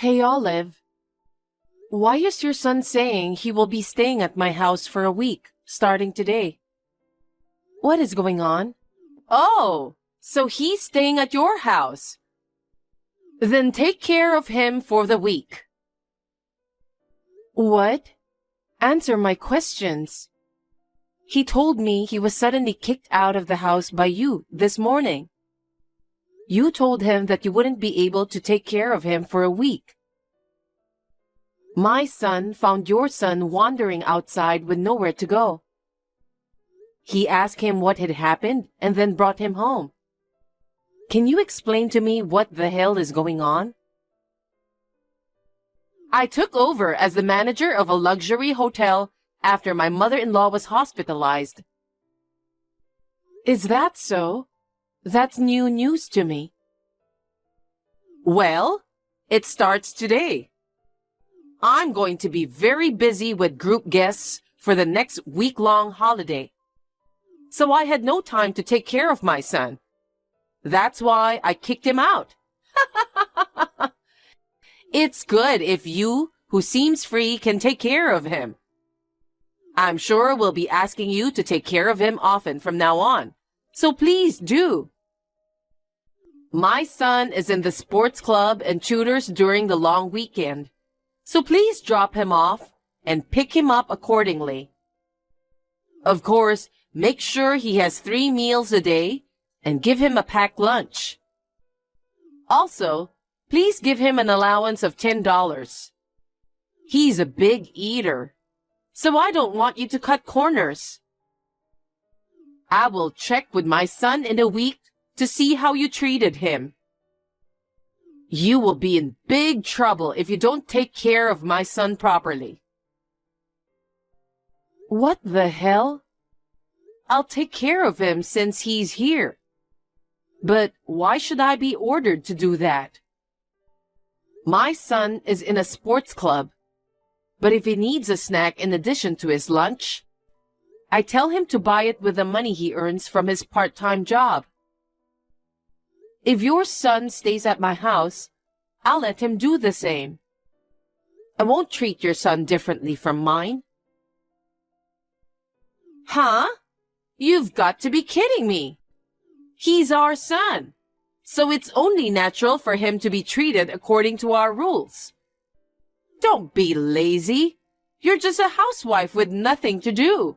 Hey, Olive. Why is your son saying he will be staying at my house for a week, starting today? What is going on? Oh, so he's staying at your house. Then take care of him for the week. What? Answer my questions. He told me he was suddenly kicked out of the house by you this morning. You told him that you wouldn't be able to take care of him for a week. My son found your son wandering outside with nowhere to go. He asked him what had happened and then brought him home. Can you explain to me what the hell is going on? I took over as the manager of a luxury hotel after my mother-in-law was hospitalized. Is that so? That's new news to me. Well, it starts today. I'm going to be very busy with group guests for the next week-long holiday. So I had no time to take care of my son. That's why I kicked him out. It's good if you, who seems free, can take care of him. I'm sure we'll be asking you to take care of him often from now on. So please do. My son is in the sports club and tutors during the long weekend. So please drop him off and pick him up accordingly. Of course, make sure he has 3 meals a day and give him a packed lunch. Also, please give him an allowance of $10. He's a big eater, so I don't want you to cut corners. I will check with my son in a week to see how you treated him. You will be in big trouble if you don't take care of my son properly. What the hell? I'll take care of him since he's here. But why should I be ordered to do that? My son is in a sports club, but if he needs a snack in addition to his lunch, I tell him to buy it with the money he earns from his part-time job. If your son stays at my house, I'll let him do the same. I won't treat your son differently from mine. Huh? You've got to be kidding me. He's our son, so it's only natural for him to be treated according to our rules. Don't be lazy. You're just a housewife with nothing to do.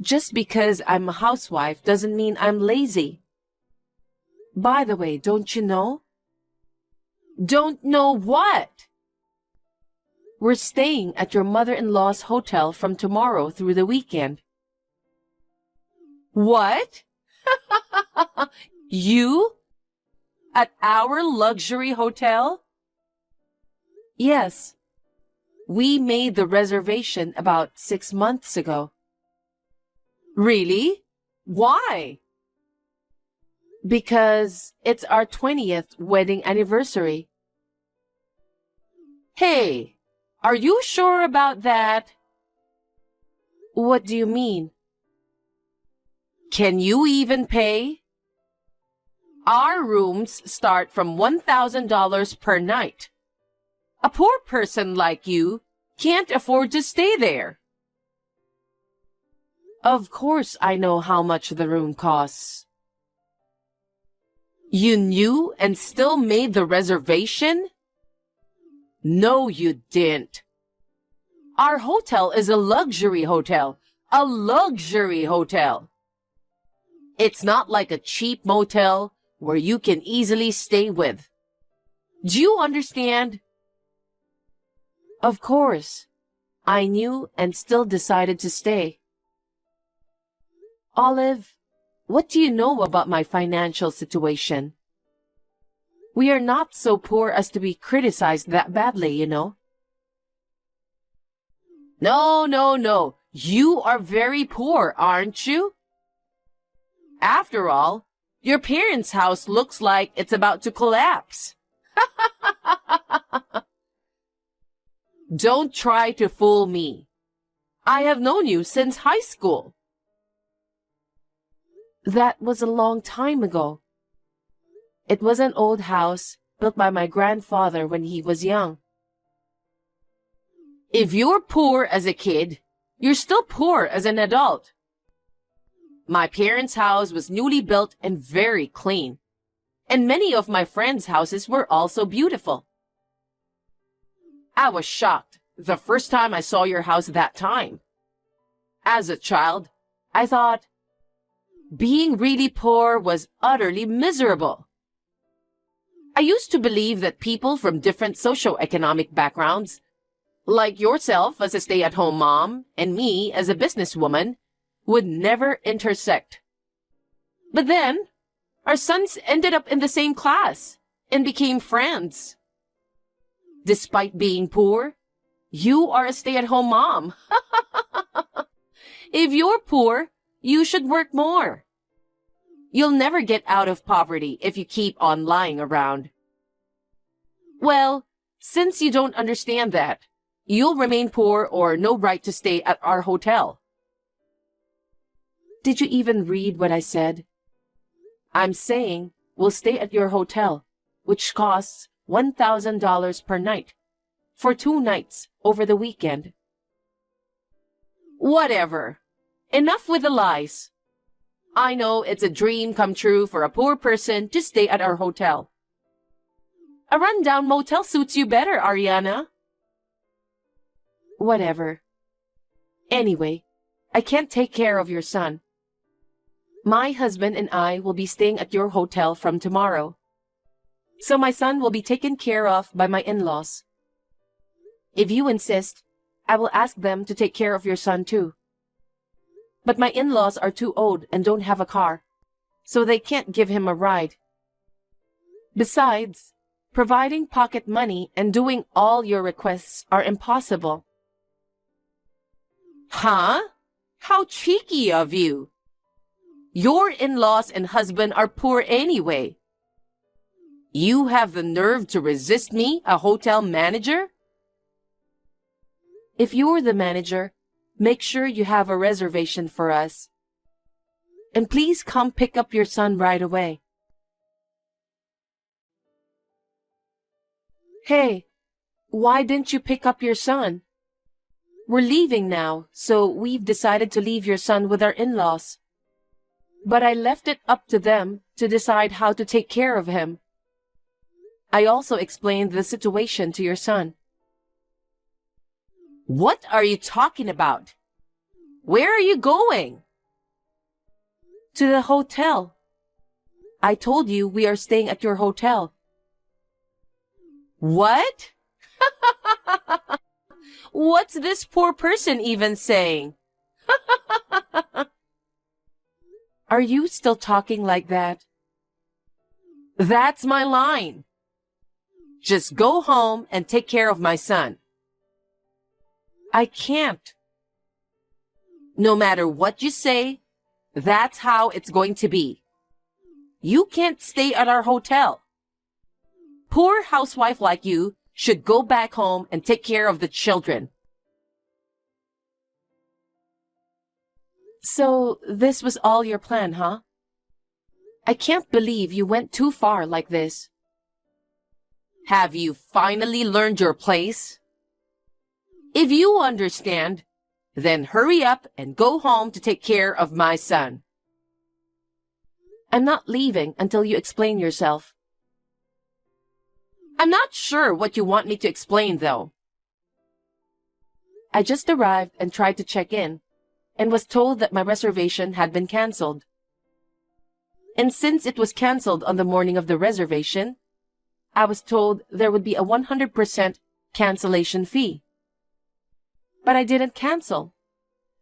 Just because I'm a housewife doesn't mean I'm lazy. By the way, don't you know? Don't know what? We're staying at your mother-in-law's hotel from tomorrow through the weekend. What? You? At our luxury hotel? Yes. We made the reservation about 6 months ago. Really? Why? Because it's our 20th wedding anniversary. Hey, are you sure about that? What do you mean? Can you even pay? Our rooms start from $1,000 per night. A poor person like you can't afford to stay there. Of course I know how much the room costs. You knew and still made the reservation? No, you didn't. Our hotel is a luxury hotel. A luxury hotel. It's not like a cheap motel where you can easily stay with. Do you understand? Of course. I knew and still decided to stay. Olive, what do you know about my financial situation? We are not so poor as to be criticized that badly, you know. No. You are very poor, aren't you? After all, your parents' house looks like it's about to collapse. Don't try to fool me. I have known you since high school. That was a long time ago. It was an old house, built by my grandfather when he was young. If you're poor as a kid, you're still poor as an adult. My parents' house was newly built and very clean, and many of my friends' houses were also beautiful. I was shocked the first time I saw your house that time. As a child, I thought being really poor was utterly miserable. I used to believe that people from different socioeconomic backgrounds, like yourself as a stay-at-home mom and me as a businesswoman, would never intersect. But then, our sons ended up in the same class and became friends. Despite being poor, you are a stay-at-home mom. If you're poor, you should work more. You'll never get out of poverty if you keep on lying around. Well, since you don't understand that, you'll remain poor or no right to stay at our hotel. Did you even read what I said? I'm saying we'll stay at your hotel, which costs $1,000 per night, for 2 nights over the weekend. Whatever. Enough with the lies. I know it's a dream come true for a poor person to stay at our hotel. A rundown motel suits you better, Ariana. Whatever. Anyway, I can't take care of your son. My husband and I will be staying at your hotel from tomorrow. So my son will be taken care of by my in-laws. If you insist, I will ask them to take care of your son too. But my in-laws are too old and don't have a car, so they can't give him a ride. Besides, providing pocket money and doing all your requests are impossible. Huh? How cheeky of you! Your in-laws and husband are poor anyway. You have the nerve to resist me, a hotel manager? If you're the manager, make sure you have a reservation for us. And please come pick up your son right away. Hey, why didn't you pick up your son? We're leaving now, so we've decided to leave your son with our in-laws. But I left it up to them to decide how to take care of him. I also explained the situation to your son. What are you talking about? Where are you going? To the hotel. I told you we are staying at your hotel. What? What's this poor person even saying? Are you still talking like that? That's my line. Just go home and take care of my son. I can't. No matter what you say, that's how it's going to be. You can't stay at our hotel. Poor housewife like you should go back home and take care of the children. So, this was all your plan, huh? I can't believe you went too far like this. Have you finally learned your place? If you understand, then hurry up and go home to take care of my son. I'm not leaving until you explain yourself. I'm not sure what you want me to explain, though. I just arrived and tried to check in, and was told that my reservation had been canceled. And since it was canceled on the morning of the reservation, I was told there would be a 100% cancellation fee. But I didn't cancel.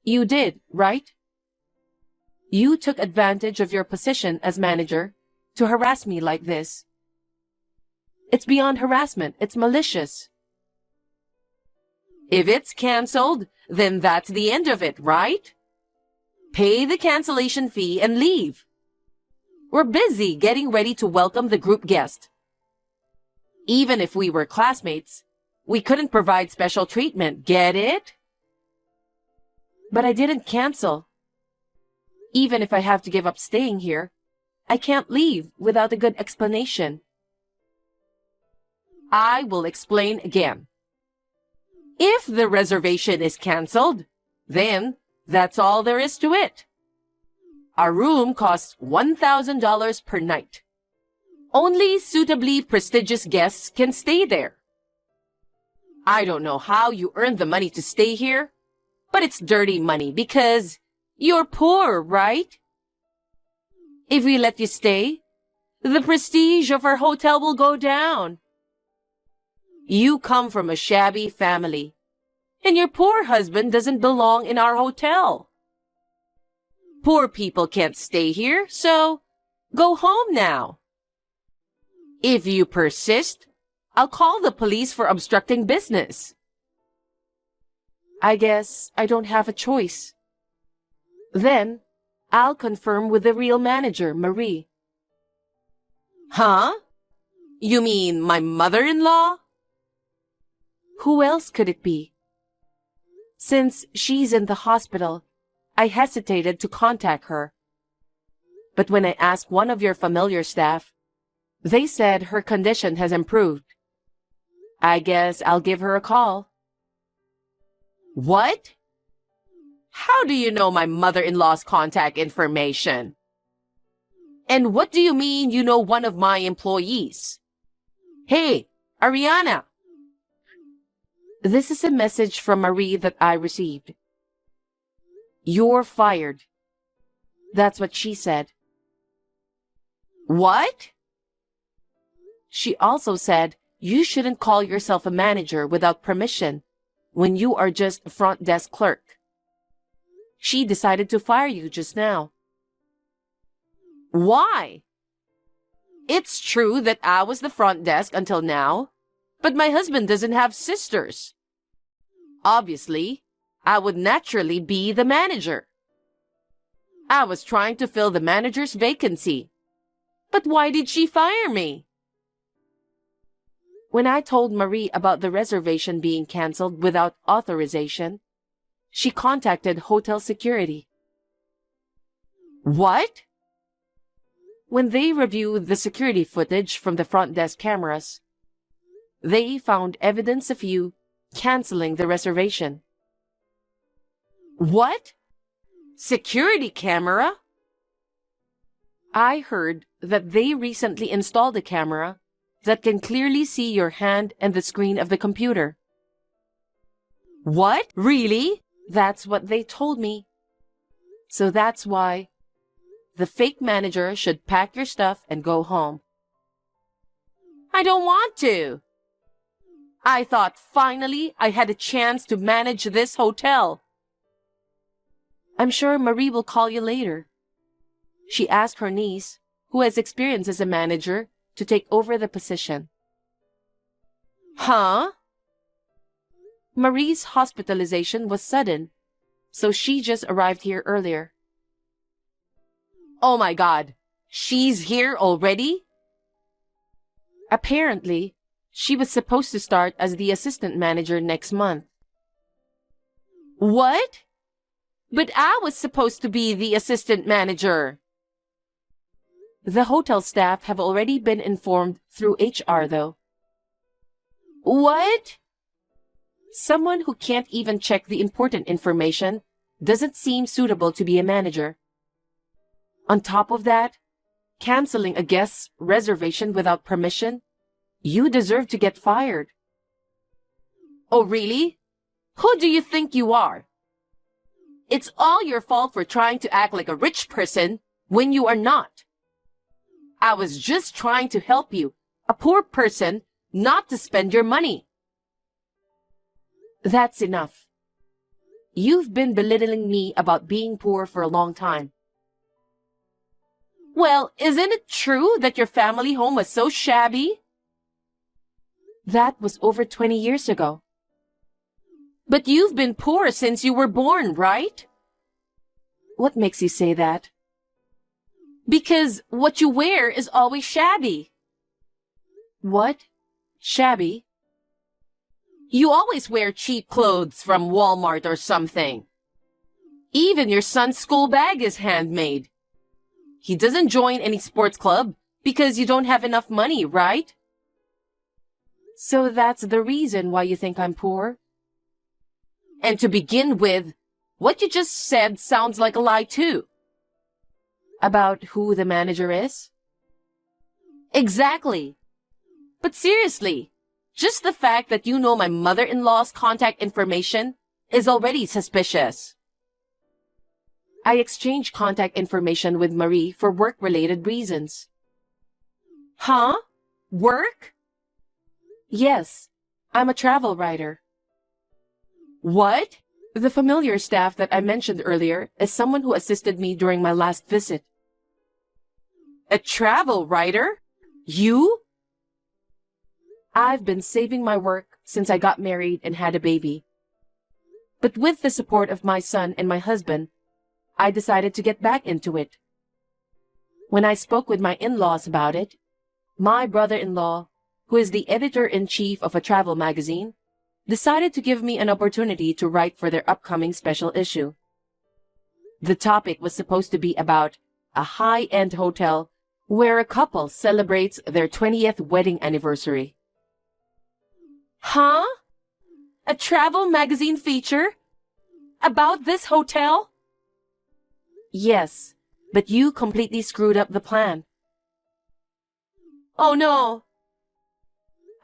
You did, right? You took advantage of your position as manager to harass me like this. It's beyond harassment. It's malicious. If it's canceled, then that's the end of it, right? Pay the cancellation fee and leave. We're busy getting ready to welcome the group guest. Even if we were classmates, we couldn't provide special treatment, get it? But I didn't cancel. Even if I have to give up staying here, I can't leave without a good explanation. I will explain again. If the reservation is canceled, then that's all there is to it. Our room costs $1,000 per night. Only suitably prestigious guests can stay there. I don't know how you earn the money to stay here, but it's dirty money because you're poor, right? If we let you stay, the prestige of our hotel will go down. You come from a shabby family, and your poor husband doesn't belong in our hotel. Poor people can't stay here, so go home now. If you persist, I'll call the police for obstructing business. I guess I don't have a choice. Then, I'll confirm with the real manager, Marie. Huh? You mean my mother-in-law? Who else could it be? Since she's in the hospital, I hesitated to contact her. But when I asked one of your familiar staff, they said her condition has improved. I guess I'll give her a call. What? How do you know my mother-in-law's contact information? And what do you mean you know one of my employees? Hey, Ariana. This is a message from Marie that I received. You're fired. That's what she said. What? She also said you shouldn't call yourself a manager without permission when you are just a front desk clerk. She decided to fire you just now. Why? It's true that I was the front desk until now, but my husband doesn't have sisters. Obviously, I would naturally be the manager. I was trying to fill the manager's vacancy. But why did she fire me? When I told Marie about the reservation being canceled without authorization, she contacted hotel security. What? When they reviewed the security footage from the front desk cameras, they found evidence of you canceling the reservation. What? Security camera? I heard that they recently installed a camera that can clearly see your hand and the screen of the computer. What? Really? That's what they told me. So that's why the fake manager should pack your stuff and go home. I don't want to. I thought finally I had a chance to manage this hotel. I'm sure Marie will call you later. She asked her niece, who has experience as a manager, to take over the position. Huh? Marie's hospitalization was sudden, so she just arrived here earlier. Oh my God, she's here already? Apparently, she was supposed to start as the assistant manager next month. What? But I was supposed to be the assistant manager. The hotel staff have already been informed through HR, though. What? Someone who can't even check the important information doesn't seem suitable to be a manager. On top of that, canceling a guest's reservation without permission, you deserve to get fired. Oh, really? Who do you think you are? It's all your fault for trying to act like a rich person when you are not. I was just trying to help you, a poor person, not to spend your money. That's enough. You've been belittling me about being poor for a long time. Well, isn't it true that your family home was so shabby? That was over 20 years ago. But you've been poor since you were born, right? What makes you say that? Because what you wear is always shabby. What? Shabby? You always wear cheap clothes from Walmart or something. Even your son's school bag is handmade. He doesn't join any sports club because you don't have enough money, right? So that's the reason why you think I'm poor? And to begin with, what you just said sounds like a lie too. About who the manager is? Exactly. But seriously, just the fact that you know my mother-in-law's contact information is already suspicious. I exchanged contact information with Marie for work-related reasons. Huh? Work? Yes, I'm a travel writer. What? The familiar staff that I mentioned earlier is someone who assisted me during my last visit. A travel writer? You? I've been saving my work since I got married and had a baby. But with the support of my son and my husband, I decided to get back into it. When I spoke with my in-laws about it, my brother-in-law, who is the editor-in-chief of a travel magazine, decided to give me an opportunity to write for their upcoming special issue. The topic was supposed to be about a high-end hotel where a couple celebrates their 20th wedding anniversary. Huh? A travel magazine feature? About this hotel? Yes, but you completely screwed up the plan. Oh no!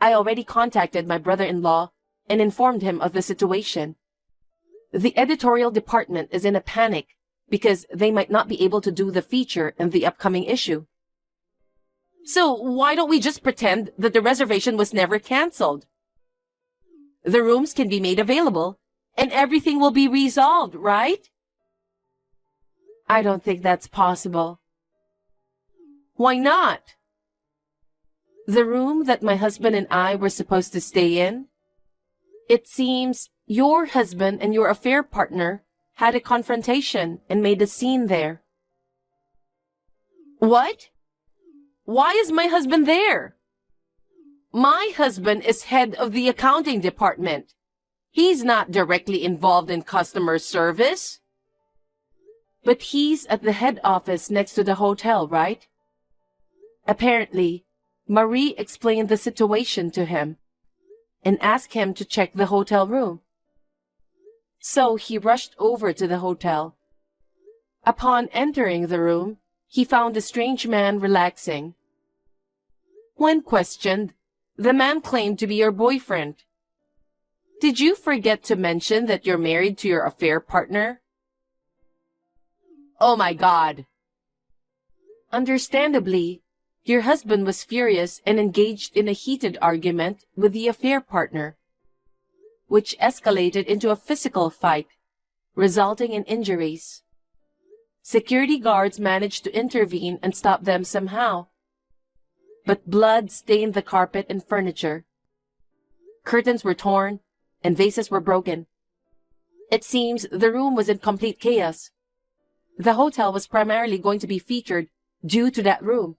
I already contacted my brother-in-law and informed him of the situation. The editorial department is in a panic because they might not be able to do the feature in the upcoming issue. So why don't we just pretend that the reservation was never canceled? The rooms can be made available and everything will be resolved, right? I don't think that's possible. Why not? The room that my husband and I were supposed to stay in, it seems your husband and your affair partner had a confrontation and made a scene there. What? Why is my husband there? My husband is head of the accounting department. He's not directly involved in customer service. But he's at the head office next to the hotel, right? Apparently, Marie explained the situation to him and asked him to check the hotel room. So he rushed over to the hotel. Upon entering the room, he found a strange man relaxing. When questioned, the man claimed to be your boyfriend. Did you forget to mention that you're married to your affair partner? Oh my God! Understandably, your husband was furious and engaged in a heated argument with the affair partner, which escalated into a physical fight, resulting in injuries. Security guards managed to intervene and stop them somehow, but blood stained the carpet and furniture. Curtains were torn and vases were broken. It seems the room was in complete chaos. The hotel was primarily going to be featured due to that room,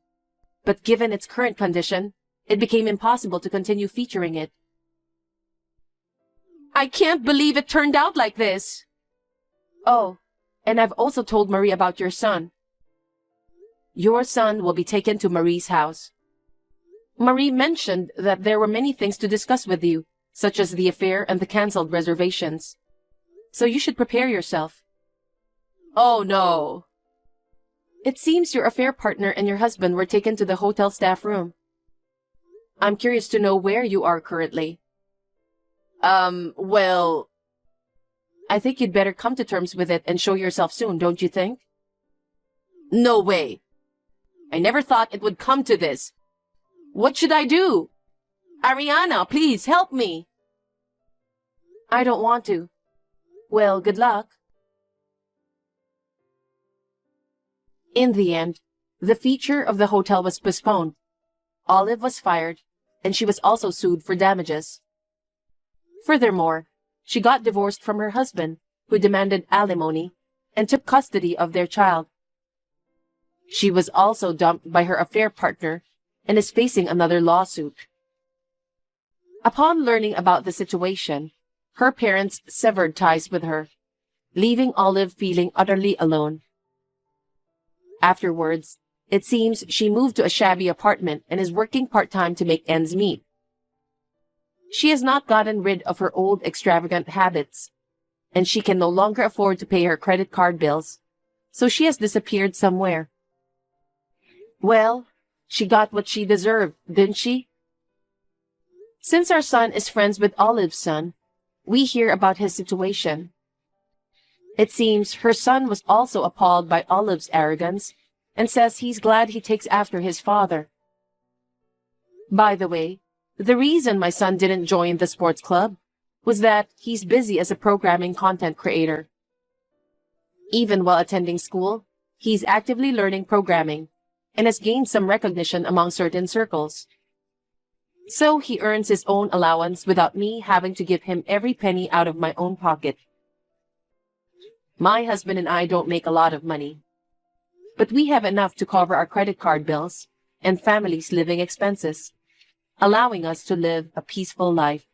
but given its current condition, it became impossible to continue featuring it. I can't believe it turned out like this. Oh, and I've also told Marie about your son. Your son will be taken to Marie's house. Marie mentioned that there were many things to discuss with you, such as the affair and the canceled reservations. So you should prepare yourself. Oh no. It seems your affair partner and your husband were taken to the hotel staff room. I'm curious to know where you are currently. Well, I think you'd better come to terms with it and show yourself soon, don't you think? No way. I never thought it would come to this. What should I do? Ariana, please help me. I don't want to. Well, good luck. In the end, the feature of the hotel was postponed. Olive was fired, and she was also sued for damages. Furthermore, she got divorced from her husband, who demanded alimony and took custody of their child. She was also dumped by her affair partner and is facing another lawsuit. Upon learning about the situation, her parents severed ties with her, leaving Olive feeling utterly alone. Afterwards, it seems she moved to a shabby apartment and is working part-time to make ends meet. She has not gotten rid of her old extravagant habits, and she can no longer afford to pay her credit card bills, so she has disappeared somewhere. Well, she got what she deserved, didn't she? Since our son is friends with Olive's son, we hear about his situation. It seems her son was also appalled by Olive's arrogance and says he's glad he takes after his father. By the way, the reason my son didn't join the sports club was that he's busy as a programming content creator. Even while attending school, he's actively learning programming and has gained some recognition among certain circles. So he earns his own allowance without me having to give him every penny out of my own pocket. My husband and I don't make a lot of money, but we have enough to cover our credit card bills and family's living expenses, allowing us to live a peaceful life.